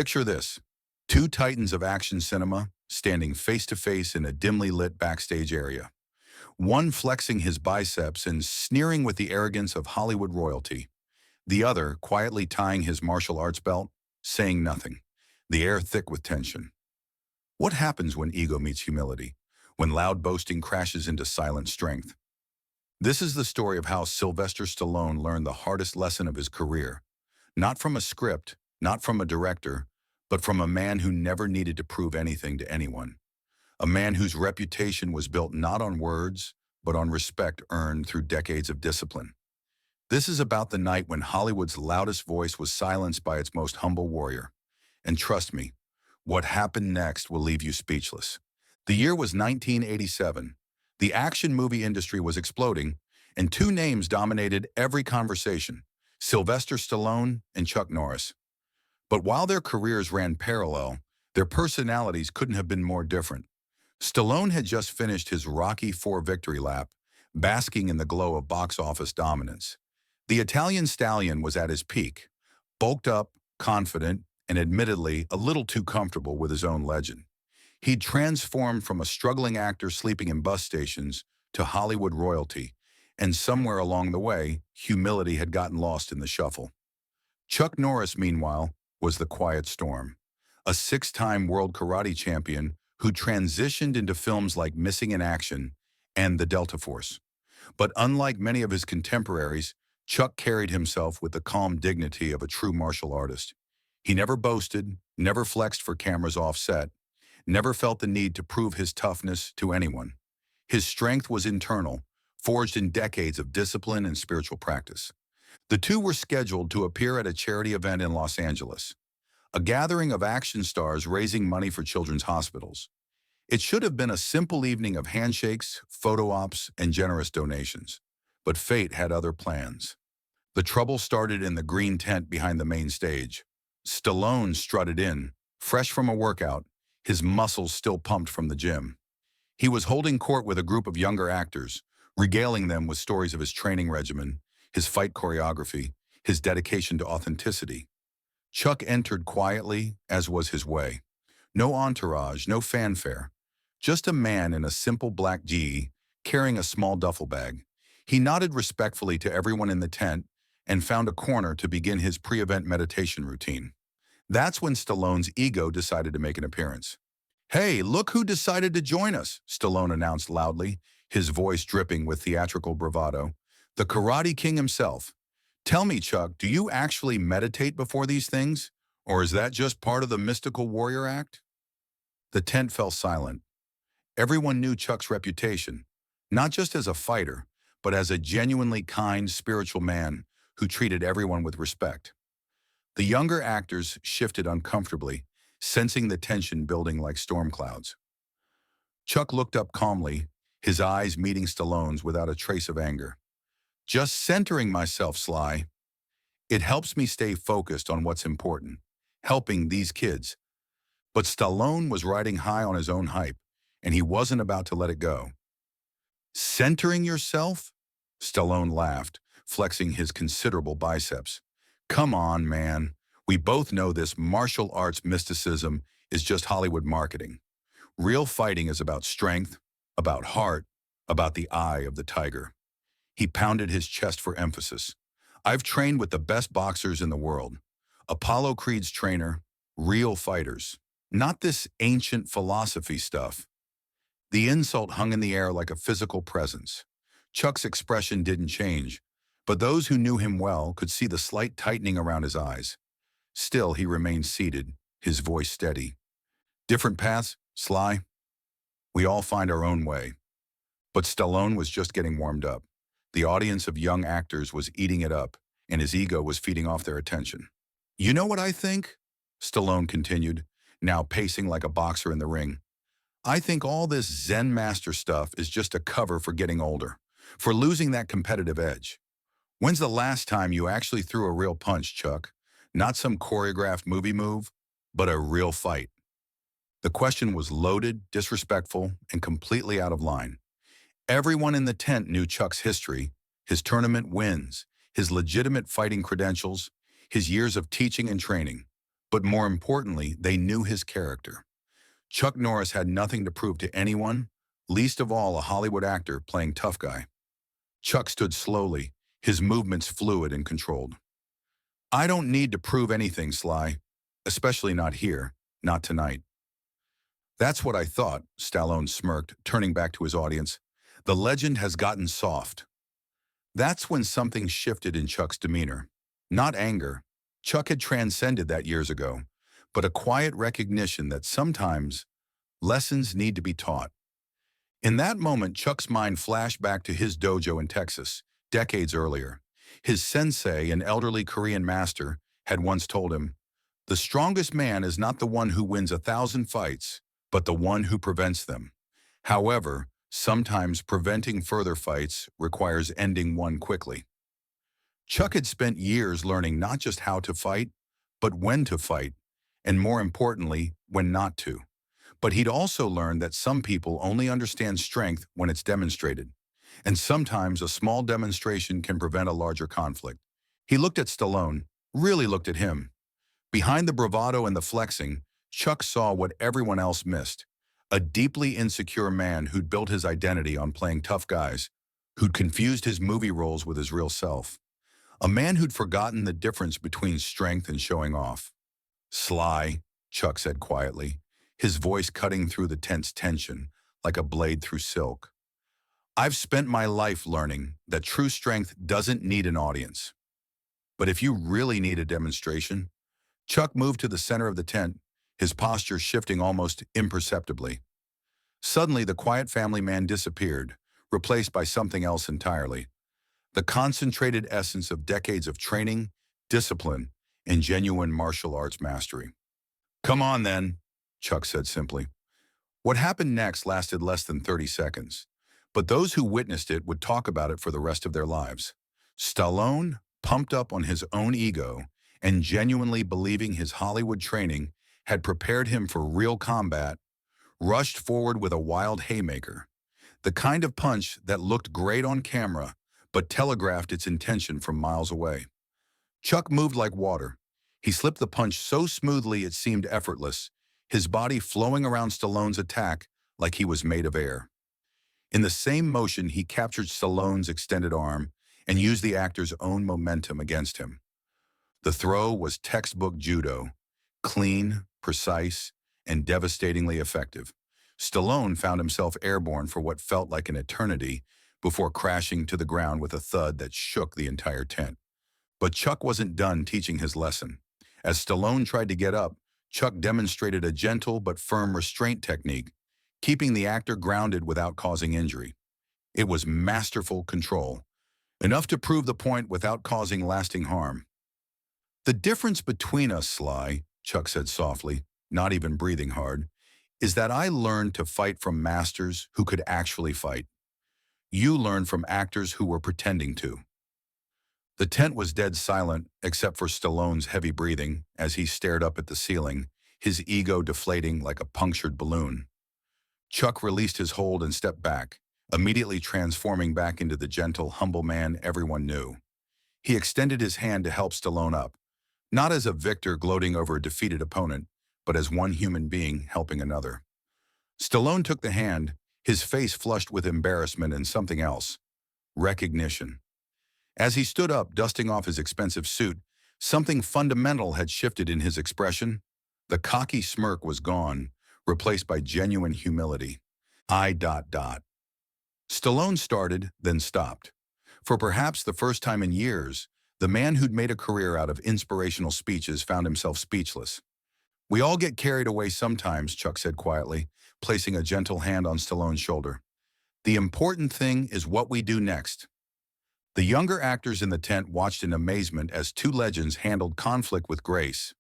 Picture this: two titans of action cinema standing face to face in a dimly lit backstage area. One flexing his biceps and sneering with the arrogance of Hollywood royalty. The other quietly tying his martial arts belt, saying nothing, the air thick with tension. What happens when ego meets humility? When loud boasting crashes into silent strength? This is the story of how Sylvester Stallone learned the hardest lesson of his career. Not from a script, not from a director, but from a man who never needed to prove anything to anyone. A man whose reputation was built not on words, but on respect earned through decades of discipline. This is about the night when Hollywood's loudest voice was silenced by its most humble warrior. And trust me, what happened next will leave you speechless. The year was 1987. The action movie industry was exploding, and two names dominated every conversation: Sylvester Stallone and Chuck Norris. But while their careers ran parallel, their personalities couldn't have been more different. Stallone had just finished his Rocky IV victory lap, basking in the glow of box office dominance. The Italian stallion was at his peak, bulked up, confident, and admittedly a little too comfortable with his own legend. He'd transformed from a struggling actor sleeping in bus stations to Hollywood royalty, and somewhere along the way, humility had gotten lost in the shuffle. Chuck Norris, meanwhile, was the quiet storm, a six-time world karate champion who transitioned into films like Missing in Action and The Delta Force. But unlike many of his contemporaries, Chuck carried himself with the calm dignity of a true martial artist. He never boasted, never flexed for cameras off-set, never felt the need to prove his toughness to anyone. His strength was internal, forged in decades of discipline and spiritual practice. The two were scheduled to appear at a charity event in Los Angeles, a gathering of action stars raising money for children's hospitals. It should have been a simple evening of handshakes, photo ops, and generous donations. But fate had other plans. The trouble started in the green tent behind the main stage. Stallone strutted in, fresh from a workout, his muscles still pumped from the gym. He was holding court with a group of younger actors, regaling them with stories of his training regimen, his fight choreography, his dedication to authenticity. Chuck entered quietly, as was his way. No entourage, no fanfare. Just a man in a simple black gi, carrying a small duffel bag. He nodded respectfully to everyone in the tent and found a corner to begin his pre-event meditation routine. That's when Stallone's ego decided to make an appearance. "Hey, look who decided to join us," Stallone announced loudly, his voice dripping with theatrical bravado. "The Karate King himself. Tell me, Chuck, do you actually meditate before these things? Or is that just part of the mystical warrior act?" The tent fell silent. Everyone knew Chuck's reputation, not just as a fighter, but as a genuinely kind, spiritual man who treated everyone with respect. The younger actors shifted uncomfortably, sensing the tension building like storm clouds. Chuck looked up calmly, his eyes meeting Stallone's without a trace of anger. "Just centering myself, Sly. It helps me stay focused on what's important, helping these kids." But Stallone was riding high on his own hype, and he wasn't about to let it go. "Centering yourself?" Stallone laughed, flexing his considerable biceps. "Come on, man. We both know this martial arts mysticism is just Hollywood marketing. Real fighting is about strength, about heart, about the eye of the tiger." He pounded his chest for emphasis. "I've trained with the best boxers in the world. Apollo Creed's trainer, real fighters. Not this ancient philosophy stuff." The insult hung in the air like a physical presence. Chuck's expression didn't change, but those who knew him well could see the slight tightening around his eyes. Still, he remained seated, his voice steady. "Different paths, Sly. We all find our own way." But Stallone was just getting warmed up. The audience of young actors was eating it up, and his ego was feeding off their attention. "You know what I think?" Stallone continued, now pacing like a boxer in the ring. "I think all this Zen master stuff is just a cover for getting older, for losing that competitive edge. When's the last time you actually threw a real punch, Chuck? Not some choreographed movie move, but a real fight." The question was loaded, disrespectful, and completely out of line. Everyone in the tent knew Chuck's history, his tournament wins, his legitimate fighting credentials, his years of teaching and training. But more importantly, they knew his character. Chuck Norris had nothing to prove to anyone, least of all a Hollywood actor playing tough guy. Chuck stood slowly, his movements fluid and controlled. I don't need to prove anything, Sly. Especially not here, not tonight. That's what I thought, Stallone smirked, turning back to his audience. The legend has gotten soft. That's when something shifted in Chuck's demeanor. Not anger. Chuck had transcended that years ago, but a quiet recognition that sometimes lessons need to be taught. In that moment, Chuck's mind flashed back to his dojo in Texas, decades earlier. His sensei, an elderly Korean master, had once told him, "The strongest man is not the one who wins 1,000 fights, but the one who prevents them. However, sometimes preventing further fights requires ending one quickly." Chuck had spent years learning not just how to fight, but when to fight, and more importantly, when not to. But he'd also learned that some people only understand strength when it's demonstrated, and sometimes a small demonstration can prevent a larger conflict. He looked at Stallone, really looked at him. Behind the bravado and the flexing, Chuck saw what everyone else missed. A deeply insecure man who'd built his identity on playing tough guys, who'd confused his movie roles with his real self. A man who'd forgotten the difference between strength and showing off. "Sly," Chuck said quietly, his voice cutting through the tense tension like a blade through silk. "I've spent my life learning that true strength doesn't need an audience. But if you really need a demonstration..." Chuck moved to the center of the tent, his posture shifting almost imperceptibly. Suddenly, the quiet family man disappeared, replaced by something else entirely. The concentrated essence of decades of training, discipline, and genuine martial arts mastery. "Come on, then," Chuck said simply. What happened next lasted less than 30 seconds, but those who witnessed it would talk about it for the rest of their lives. Stallone, pumped up on his own ego and genuinely believing his Hollywood training had prepared him for real combat, rushed forward with a wild haymaker, the kind of punch that looked great on camera but telegraphed its intention from miles away. Chuck moved like water. He slipped the punch so smoothly it seemed effortless, his body flowing around Stallone's attack like he was made of air. In the same motion, he captured Stallone's extended arm and used the actor's own momentum against him. The throw was textbook judo, clean, precise, and devastatingly effective. Stallone found himself airborne for what felt like an eternity before crashing to the ground with a thud that shook the entire tent. But Chuck wasn't done teaching his lesson. As Stallone tried to get up, Chuck demonstrated a gentle but firm restraint technique, keeping the actor grounded without causing injury. It was masterful control, enough to prove the point without causing lasting harm. "The difference between us, Sly," Chuck said softly, not even breathing hard, "is that I learned to fight from masters who could actually fight. You learned from actors who were pretending to." The tent was dead silent, except for Stallone's heavy breathing as he stared up at the ceiling, his ego deflating like a punctured balloon. Chuck released his hold and stepped back, immediately transforming back into the gentle, humble man everyone knew. He extended his hand to help Stallone up, not as a victor gloating over a defeated opponent, but as one human being helping another. Stallone took the hand, his face flushed with embarrassment and something else: recognition. As he stood up, dusting off his expensive suit, something fundamental had shifted in his expression. The cocky smirk was gone, replaced by genuine humility. Stallone started, then stopped. For perhaps the first time in years, the man who'd made a career out of inspirational speeches found himself speechless. "We all get carried away sometimes," Chuck said quietly, placing a gentle hand on Stallone's shoulder. "The important thing is what we do next." The younger actors in the tent watched in amazement as two legends handled conflict with grace,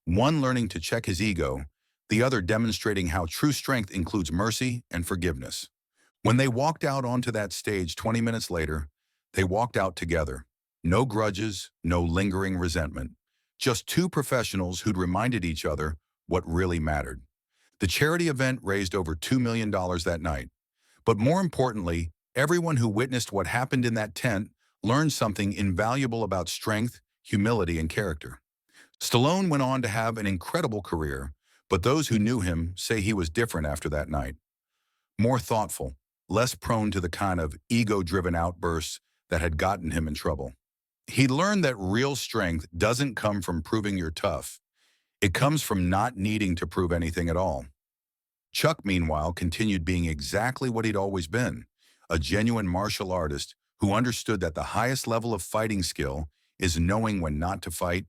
one learning to check his ego, the other demonstrating how true strength includes mercy and forgiveness. When they walked out onto that stage 20 minutes later, they walked out together. No grudges, no lingering resentment. Just two professionals who'd reminded each other what really mattered. The charity event raised over $2 million that night. But more importantly, everyone who witnessed what happened in that tent learned something invaluable about strength, humility, and character. Stallone went on to have an incredible career, but those who knew him say he was different after that night. More thoughtful, less prone to the kind of ego-driven outbursts that had gotten him in trouble. He learned that real strength doesn't come from proving you're tough. It comes from not needing to prove anything at all. Chuck, meanwhile, continued being exactly what he'd always been, a genuine martial artist who understood that the highest level of fighting skill is knowing when not to fight,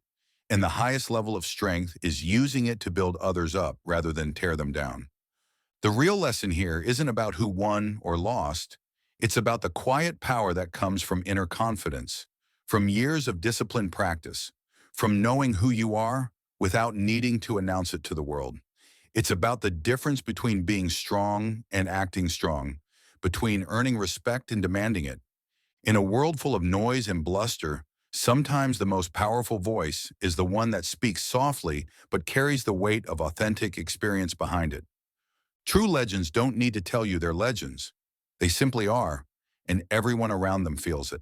and the highest level of strength is using it to build others up rather than tear them down. The real lesson here isn't about who won or lost. It's about the quiet power that comes from inner confidence, from years of disciplined practice, from knowing who you are without needing to announce it to the world. It's about the difference between being strong and acting strong, between earning respect and demanding it. In a world full of noise and bluster, sometimes the most powerful voice is the one that speaks softly but carries the weight of authentic experience behind it. True legends don't need to tell you they're legends. They simply are, and everyone around them feels it.